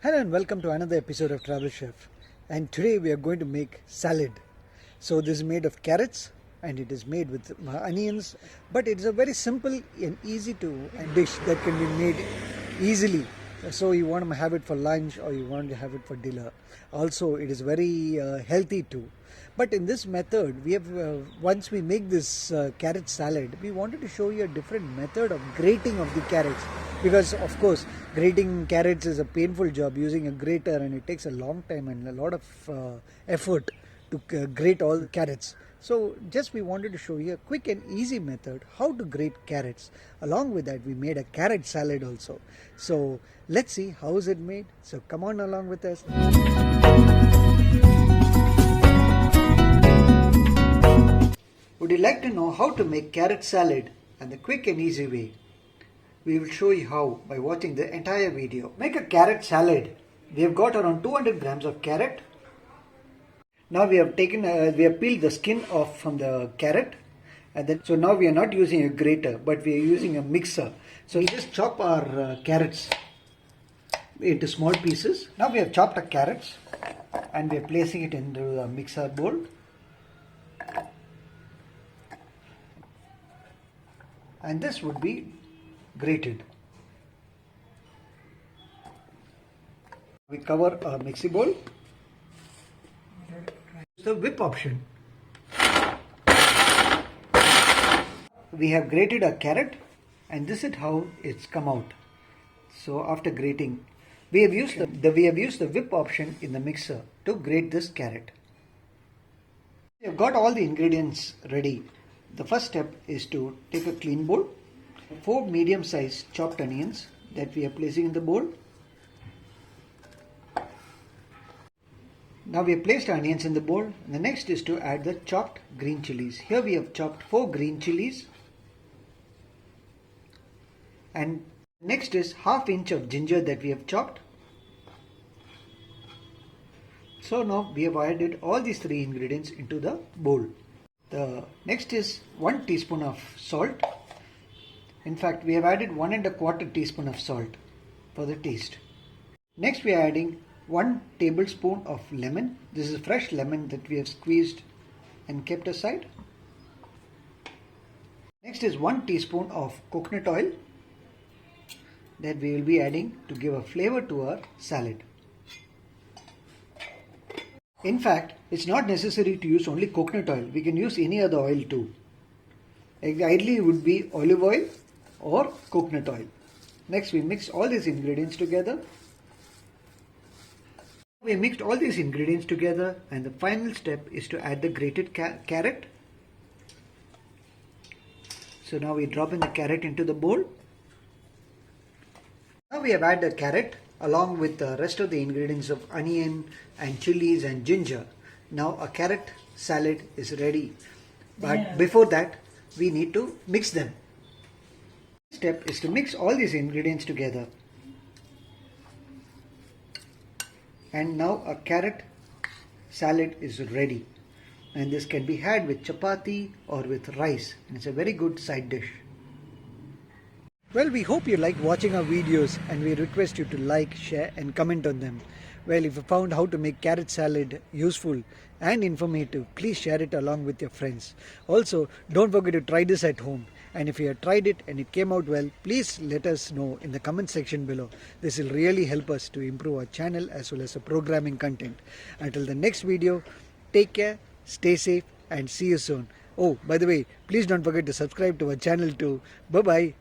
Hello and welcome to another episode of Travel Chef. And today we are going to make salad. So this is made of carrots and it is made with onions, but it's a very simple and easy to dish that can be made easily. So you want to have it for lunch or you want to have it for dinner. Also, it is very healthy too. But in this method, we have once we make this carrot salad, we wanted to show you a different method of grating of the carrots, because of course grating carrots is a painful job using a grater, and it takes a long time and a lot of effort to grate all the carrots. So just we wanted to show you a quick and easy method how to grate carrots. Along with that, we made a carrot salad also. So let's see how is it made. So come on along with us. Would you like to know how to make carrot salad and the quick and easy way? We will show you how by watching the entire video. Make a carrot salad. We have got around 200 grams of carrot. Now we have peeled the skin off from the carrot, and then so now we are not using a grater, but we are using a mixer. So we just chop our carrots into small pieces. Now we have chopped our carrots and we are placing it into the mixer bowl. And this would be grated. We cover a mixing bowl. The whip option. We have grated a carrot, and this is how it's come out. So after grating, we have used the whip option in the mixer to grate this carrot. We have got all the ingredients ready. The first step is to take a clean bowl, 4 medium-sized chopped onions that we are placing in the bowl. Now we have placed our onions in the bowl, and the next is to add the chopped green chilies. Here we have chopped 4 green chilies, and next is ½ inch of ginger that we have chopped. So now we have added all these 3 ingredients into the bowl. The next is 1 teaspoon of salt. In fact, we have added 1¼ teaspoon of salt for the taste. Next we are adding 1 tablespoon of lemon. This is fresh lemon that we have squeezed and kept aside. Next is 1 teaspoon of coconut oil that we will be adding to give a flavor to our salad. In fact, it's not necessary to use only coconut oil. We can use any other oil too. Ideally it would be olive oil or coconut oil. Next we mix all these ingredients together. We mixed all these ingredients together, and the final step is to add the grated carrot. So now we drop in the carrot into the bowl. Now we have added the carrot along with the rest of the ingredients of onion and chilies and ginger. Now a carrot salad is ready. But before that, we need to mix them. The step is to mix all these ingredients together. And now a carrot salad is ready, and this can be had with chapati or with rice, and it's a very good side dish. Well, we hope you like watching our videos, and we request you to like, share and comment on them. Well, if you found how to make carrot salad useful and informative, please share it along with your friends. Also, don't forget to try this at home. And if you have tried it and it came out well, please let us know in the comment section below. This will really help us to improve our channel as well as the programming content. Until the next video, take care, stay safe and see you soon. Oh, by the way, please don't forget to subscribe to our channel too. Bye-bye.